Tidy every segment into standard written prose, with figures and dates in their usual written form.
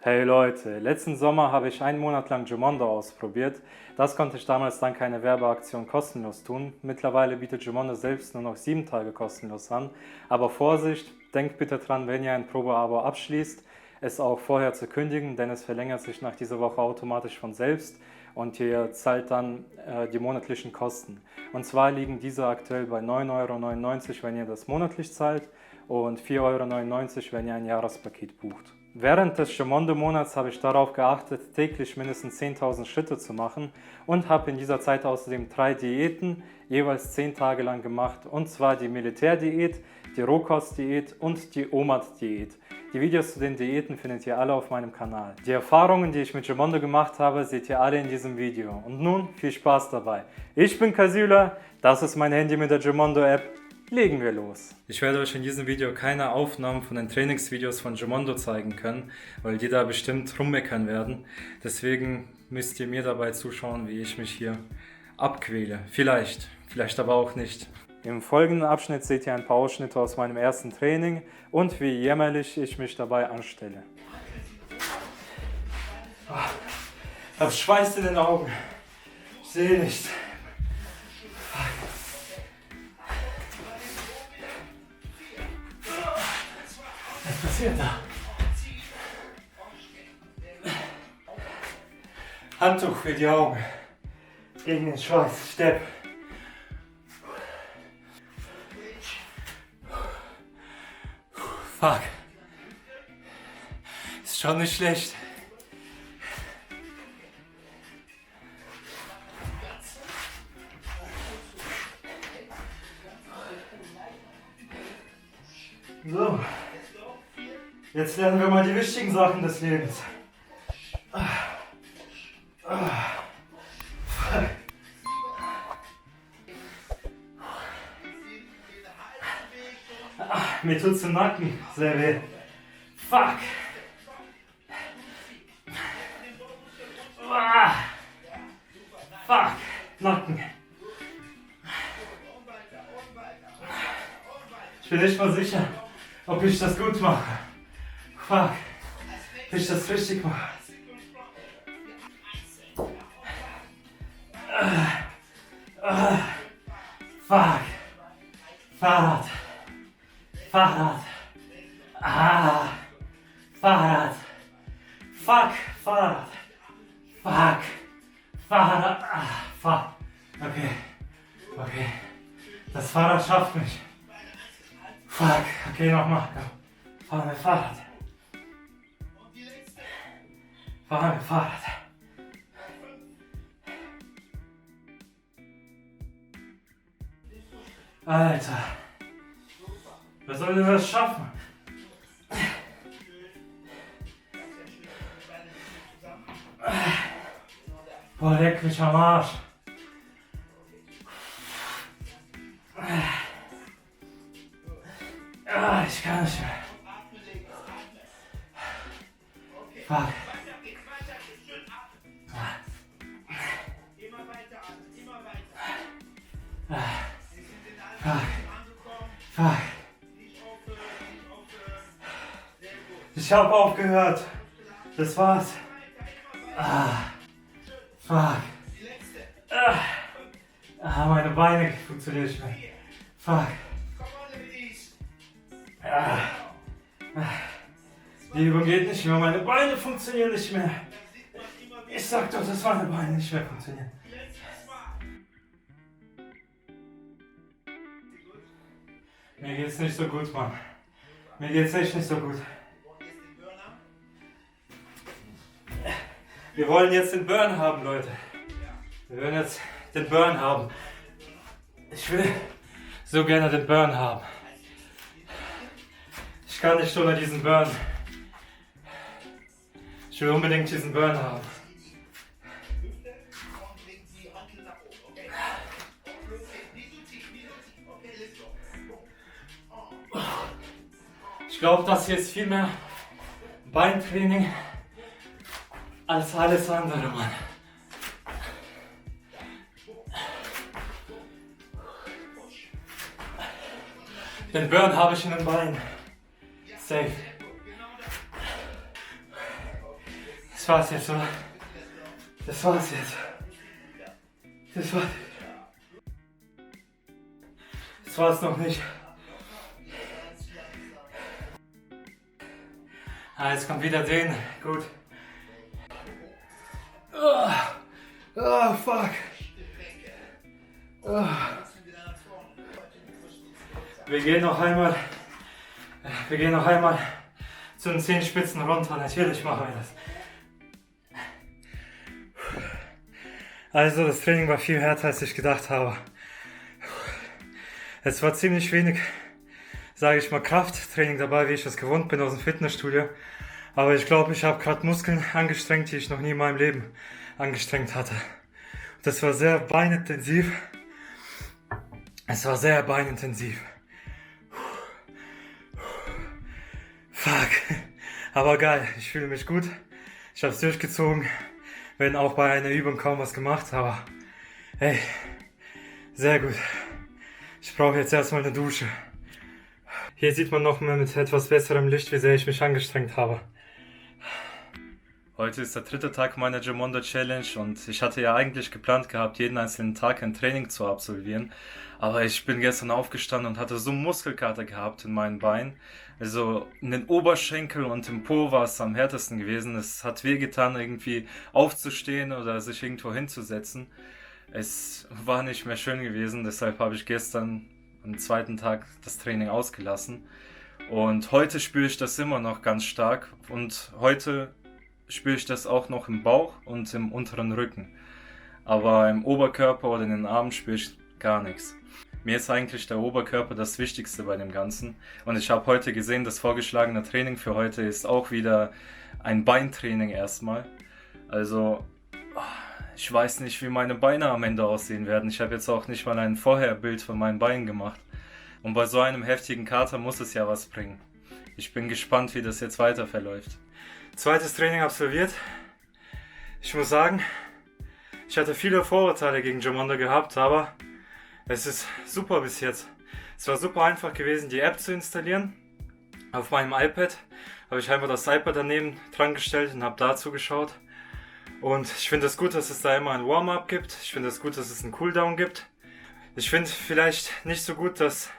Hey Leute, letzten Sommer habe ich einen Monat lang Gymondo ausprobiert. Das konnte ich damals dank einer Werbeaktion kostenlos tun. Mittlerweile bietet Gymondo selbst nur noch 7 Tage kostenlos an. Aber Vorsicht, denkt bitte dran, wenn ihr ein Probeabo abschließt, es auch vorher zu kündigen, denn es verlängert sich nach dieser Woche automatisch von selbst und ihr zahlt dann die monatlichen Kosten. Und zwar liegen diese aktuell bei 9,99 €, wenn ihr das monatlich zahlt, und 4,99 €, wenn ihr ein Jahrespaket bucht. Während des Gymondo-Monats habe ich darauf geachtet, täglich mindestens 10.000 Schritte zu machen und habe in dieser Zeit außerdem 3 Diäten jeweils 10 Tage lang gemacht, und zwar die Militärdiät, die Rohkostdiät und die OMAD-Diät. Die Videos zu den Diäten findet ihr alle auf meinem Kanal. Die Erfahrungen, die ich mit Gymondo gemacht habe, seht ihr alle in diesem Video. Und nun viel Spaß dabei. Ich bin Kasüla, das ist mein Handy mit der Gymondo-App. Legen wir los. Ich werde euch in diesem Video keine Aufnahmen von den Trainingsvideos von Gymondo zeigen können, weil die da bestimmt rummeckern werden. Deswegen müsst ihr mir dabei zuschauen, wie ich mich hier abquäle. Vielleicht aber auch nicht. Im folgenden Abschnitt seht ihr ein paar Ausschnitte aus meinem ersten Training und wie jämmerlich ich mich dabei anstelle. Ich habe Schweiß in den Augen. Ich sehe nicht. Was passiert da? Handtuch für die Augen. Gegen den Schweiß. Step. Fuck. Ist schon nicht schlecht. So. Jetzt lernen wir mal die wichtigen Sachen des Lebens. Mir tut's im Nacken sehr weh. Fuck. Fuck. Nacken. Ich bin nicht mal sicher, ob ich das gut mache. Fuck. Ob ich das richtig mache. Fuck. Fahrrad. Fahrrad. Fahrrad. Fuck. Fahrrad. Fuck. Fahrrad. Fuck. Okay. Das Fahrrad schafft mich. Fuck. Okay, nochmal. Fahren wir Fahrrad. Fahren wir Fahrrad. Alter. Wer soll denn das schaffen? Boah, leck mich am Arsch. Ich kann nicht mehr. Fuck. Fuck. Ich hab aufgehört. Das war's. Fuck. Meine Beine funktionieren nicht mehr. Fuck. Die Übung geht nicht mehr. Meine Beine funktionieren nicht mehr. Ich sag doch, dass meine Beine nicht mehr funktionieren. Mir geht's nicht so gut, Mann. Mir geht's echt nicht so gut. Wir wollen jetzt den Burn haben, Leute. Wir wollen jetzt den Burn haben. Ich will so gerne den Burn haben. Ich kann nicht ohne diesen Burn. Ich will unbedingt diesen Burn haben. Ich glaube, das hier ist viel mehr Beintraining als alles andere, Mann. Den Burn habe ich in den Beinen. Safe. Das war's jetzt, oder? Das war's jetzt. Das war's. Das war's noch nicht. Jetzt kommt wieder den. Gut. Oh, fuck. Oh. Wir gehen noch einmal zu den Zehenspitzen runter. Natürlich machen wir das. Also das Training war viel härter, als ich gedacht habe. Es war ziemlich wenig, sage ich mal, Krafttraining dabei, wie ich das gewohnt bin aus dem Fitnessstudio. Aber ich glaube, ich habe gerade Muskeln angestrengt, die ich noch nie in meinem Leben angestrengt hatte. Das war sehr beinintensiv. Es war sehr beinintensiv. Fuck. Aber geil, ich fühle mich gut. Ich habe es durchgezogen. Wenn auch bei einer Übung kaum was gemacht, aber hey, sehr gut. Ich brauche jetzt erstmal eine Dusche. Hier sieht man noch mal mit etwas besserem Licht, wie sehr ich mich angestrengt habe. Heute ist der 3. Tag meiner Gymondo Challenge und ich hatte ja eigentlich geplant gehabt, jeden einzelnen Tag ein Training zu absolvieren. Aber ich bin gestern aufgestanden und hatte so Muskelkater gehabt in meinen Beinen. Also in den Oberschenkel und im Po war es am härtesten gewesen. Es hat wehgetan, irgendwie aufzustehen oder sich irgendwo hinzusetzen. Es war nicht mehr schön gewesen, deshalb habe ich gestern am 2. Tag das Training ausgelassen. Und heute spüre ich das immer noch ganz stark und heute spüre ich das auch noch im Bauch und im unteren Rücken. Aber im Oberkörper oder in den Armen spüre ich gar nichts. Mir ist eigentlich der Oberkörper das Wichtigste bei dem Ganzen. Und ich habe heute gesehen, das vorgeschlagene Training für heute ist auch wieder ein Beintraining erstmal. Also ich weiß nicht, wie meine Beine am Ende aussehen werden. Ich habe jetzt auch nicht mal ein Vorherbild von meinen Beinen gemacht. Und bei so einem heftigen Kater muss es ja was bringen. Ich bin gespannt, wie das jetzt weiter verläuft. Zweites Training absolviert. Ich muss sagen, ich hatte viele Vorurteile gegen Gymondo gehabt, aber es ist super bis jetzt. Es war super einfach gewesen, die App zu installieren. Auf meinem iPad habe ich einfach das iPad daneben dran gestellt und habe da zugeschaut. Und ich finde es gut, dass es da immer ein Warm-up gibt. Ich finde es gut, dass es einen Cooldown gibt. Ich finde vielleicht nicht so gut, dass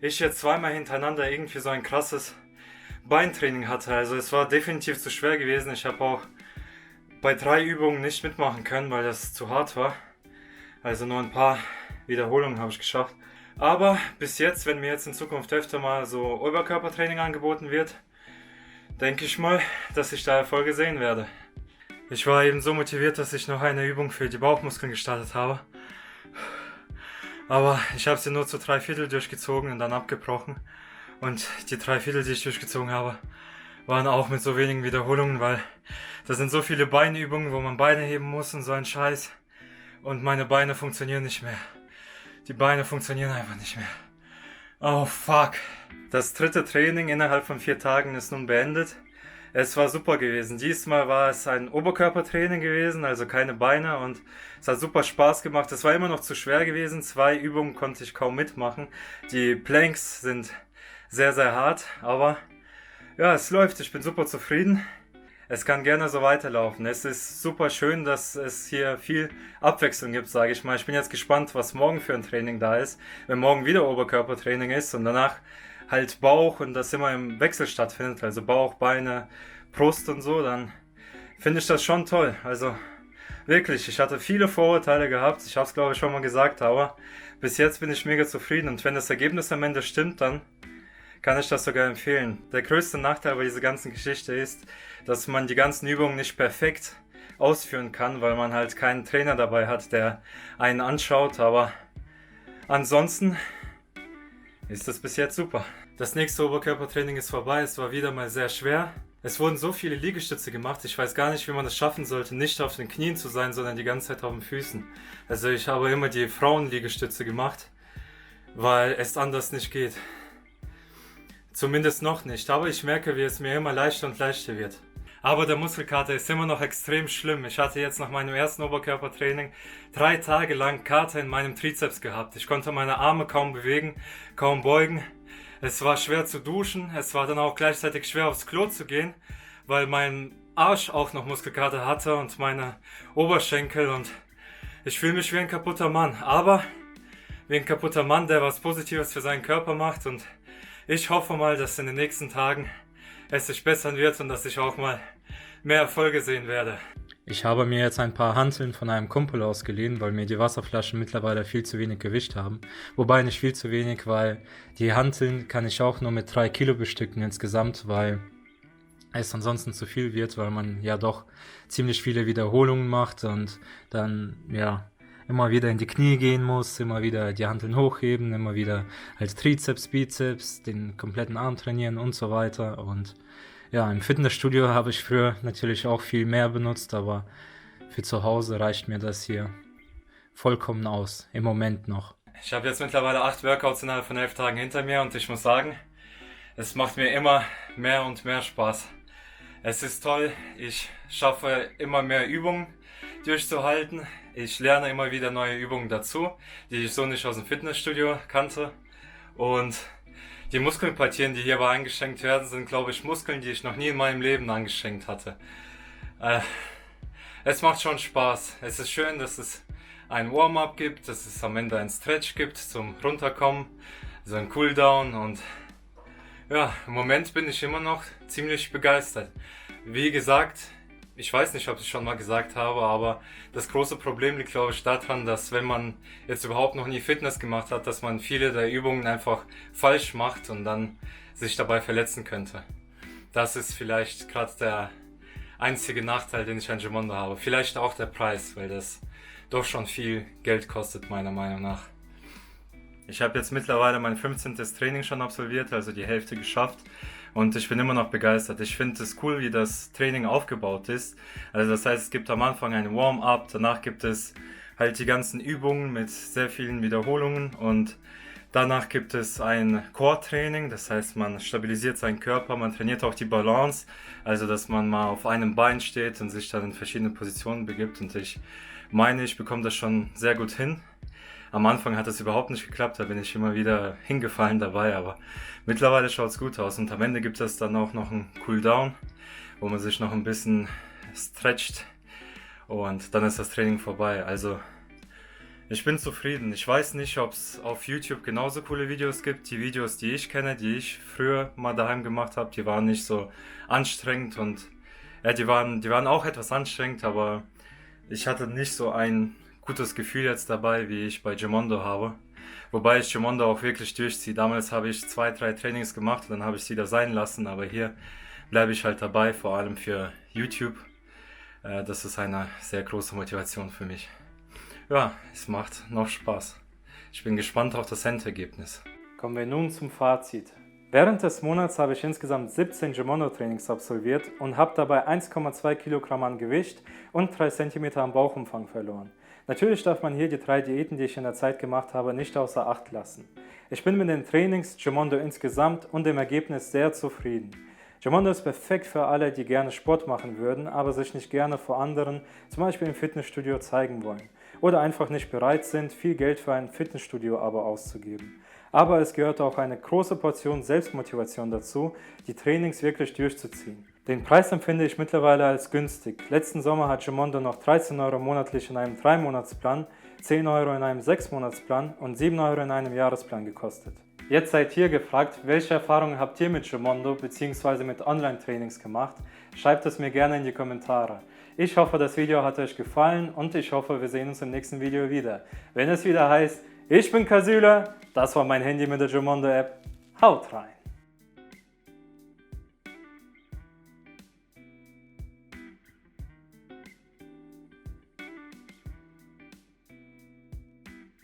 ich jetzt zweimal hintereinander irgendwie so ein krasses Beintraining hatte. Also es war definitiv zu schwer gewesen. Ich habe auch bei 3 Übungen nicht mitmachen können, weil das zu hart war. Also nur ein paar Wiederholungen habe ich geschafft. Aber bis jetzt, wenn mir jetzt in Zukunft öfter mal so Oberkörpertraining angeboten wird, denke ich mal, dass ich da Erfolge sehen werde. Ich war eben so motiviert, dass ich noch eine Übung für die Bauchmuskeln gestartet habe. Aber ich habe sie nur zu 3/4 durchgezogen und dann abgebrochen. Und die 3/4, die ich durchgezogen habe, waren auch mit so wenigen Wiederholungen, weil das sind so viele Beinübungen, wo man Beine heben muss und so ein Scheiß. Und meine Beine funktionieren nicht mehr. Die Beine funktionieren einfach nicht mehr. Oh fuck. Das 3. Training innerhalb von 4 Tagen ist nun beendet. Es war super gewesen. Diesmal war es ein Oberkörpertraining gewesen, also keine Beine, und es hat super Spaß gemacht. Es war immer noch zu schwer gewesen. 2 Übungen konnte ich kaum mitmachen. Die Planks sind sehr, sehr hart, aber ja, es läuft. Ich bin super zufrieden. Es kann gerne so weiterlaufen. Es ist super schön, dass es hier viel Abwechslung gibt, sage ich mal. Ich bin jetzt gespannt, was morgen für ein Training da ist. Wenn morgen wieder Oberkörpertraining ist und danach halt Bauch und das immer im Wechsel stattfindet, also Bauch, Beine, Brust und so, dann finde ich das schon toll. Also wirklich, ich hatte viele Vorurteile gehabt, ich habe es glaube ich schon mal gesagt, aber bis jetzt bin ich mega zufrieden und wenn das Ergebnis am Ende stimmt, dann kann ich das sogar empfehlen. Der größte Nachteil bei dieser ganzen Geschichte ist, dass man die ganzen Übungen nicht perfekt ausführen kann, weil man halt keinen Trainer dabei hat, der einen anschaut, aber ansonsten ist das bis jetzt super. Das nächste Oberkörpertraining ist vorbei, es war wieder mal sehr schwer. Es wurden so viele Liegestütze gemacht, ich weiß gar nicht, wie man es schaffen sollte, nicht auf den Knien zu sein, sondern die ganze Zeit auf den Füßen. Also ich habe immer die Frauenliegestütze gemacht, weil es anders nicht geht. Zumindest noch nicht, aber ich merke, wie es mir immer leichter und leichter wird. Aber der Muskelkater ist immer noch extrem schlimm. Ich hatte jetzt nach meinem ersten Oberkörpertraining 3 Tage lang Kater in meinem Trizeps gehabt. Ich konnte meine Arme kaum bewegen, kaum beugen. Es war schwer zu duschen, es war dann auch gleichzeitig schwer aufs Klo zu gehen, weil mein Arsch auch noch Muskelkater hatte und meine Oberschenkel und ich fühle mich wie ein kaputter Mann, aber wie ein kaputter Mann, der was Positives für seinen Körper macht und ich hoffe mal, dass in den nächsten Tagen es sich bessern wird und dass ich auch mal mehr Erfolge sehen werde. Ich habe mir jetzt ein paar Hanteln von einem Kumpel ausgeliehen, weil mir die Wasserflaschen mittlerweile viel zu wenig Gewicht haben. Wobei nicht viel zu wenig, weil die Hanteln kann ich auch nur mit 3 Kilo bestücken insgesamt, weil es ansonsten zu viel wird, weil man ja doch ziemlich viele Wiederholungen macht und dann ja immer wieder in die Knie gehen muss, immer wieder die Hanteln hochheben, immer wieder halt Trizeps, Bizeps, den kompletten Arm trainieren und so weiter. Und ja, im Fitnessstudio habe ich früher natürlich auch viel mehr benutzt, aber für zu Hause reicht mir das hier vollkommen aus, im Moment noch. Ich habe jetzt mittlerweile 8 Workouts innerhalb von 11 Tagen hinter mir und ich muss sagen, es macht mir immer mehr und mehr Spaß. Es ist toll, ich schaffe immer mehr Übungen durchzuhalten. Ich lerne immer wieder neue Übungen dazu, die ich so nicht aus dem Fitnessstudio kannte. Und die Muskelpartien, die hierbei eingeschenkt werden, sind, glaube ich, Muskeln, die ich noch nie in meinem Leben angeschenkt hatte. Es macht schon Spaß. Es ist schön, dass es ein Warm-up gibt, dass es am Ende ein Stretch gibt zum Runterkommen, so ein Cooldown und ja, im Moment bin ich immer noch ziemlich begeistert. Wie gesagt, ich weiß nicht, ob ich es schon mal gesagt habe, aber das große Problem liegt, glaube ich, daran, dass wenn man jetzt überhaupt noch nie Fitness gemacht hat, dass man viele der Übungen einfach falsch macht und dann sich dabei verletzen könnte. Das ist vielleicht gerade der einzige Nachteil, den ich an Gymondo habe. Vielleicht auch der Preis, weil das doch schon viel Geld kostet, meiner Meinung nach. Ich habe jetzt mittlerweile mein 15. Training schon absolviert, also die Hälfte geschafft und ich bin immer noch begeistert. Ich finde es cool, wie das Training aufgebaut ist. Also das heißt, es gibt am Anfang ein Warm-up, danach gibt es halt die ganzen Übungen mit sehr vielen Wiederholungen und danach gibt es ein Core-Training, das heißt, man stabilisiert seinen Körper, man trainiert auch die Balance, also dass man mal auf einem Bein steht und sich dann in verschiedene Positionen begibt und ich meine, ich bekomme das schon sehr gut hin. Am Anfang hat es überhaupt nicht geklappt, da bin ich immer wieder hingefallen dabei, aber mittlerweile schaut es gut aus und am Ende gibt es dann auch noch einen Cooldown, wo man sich noch ein bisschen stretcht und dann ist das Training vorbei. Also ich bin zufrieden. Ich weiß nicht, ob es auf YouTube genauso coole Videos gibt. Die Videos, die ich kenne, die ich früher mal daheim gemacht habe, die waren nicht so anstrengend und ja, die waren auch etwas anstrengend, aber ich hatte nicht so ein gutes Gefühl jetzt dabei, wie ich bei Gymondo habe. Wobei ich Gymondo auch wirklich durchziehe. Damals habe ich 2, 3 Trainings gemacht und dann habe ich es wieder sein lassen, aber hier bleibe ich halt dabei, vor allem für YouTube. Das ist eine sehr große Motivation für mich. Ja, es macht noch Spaß. Ich bin gespannt auf das Endergebnis. Kommen wir nun zum Fazit. Während des Monats habe ich insgesamt 17 Gymondo-Trainings absolviert und habe dabei 1,2 Kilogramm an Gewicht und 3 cm am Bauchumfang verloren. Natürlich darf man hier die 3 Diäten, die ich in der Zeit gemacht habe, nicht außer Acht lassen. Ich bin mit den Trainings, Gymondo insgesamt und dem Ergebnis sehr zufrieden. Gymondo ist perfekt für alle, die gerne Sport machen würden, aber sich nicht gerne vor anderen, zum Beispiel im Fitnessstudio, zeigen wollen. Oder einfach nicht bereit sind, viel Geld für ein Fitnessstudio-Abo auszugeben. Aber es gehört auch eine große Portion Selbstmotivation dazu, die Trainings wirklich durchzuziehen. Den Preis empfinde ich mittlerweile als günstig. Letzten Sommer hat Gymondo noch 13 € monatlich in einem 3-Monatsplan, 10 € in einem 6-Monatsplan und 7 € in einem Jahresplan gekostet. Jetzt seid ihr gefragt, welche Erfahrungen habt ihr mit Gymondo bzw. mit Online-Trainings gemacht? Schreibt es mir gerne in die Kommentare. Ich hoffe, das Video hat euch gefallen und ich hoffe, wir sehen uns im nächsten Video wieder. Wenn es wieder heißt, ich bin Kasüler, das war mein Handy mit der Gymondo App. Haut rein!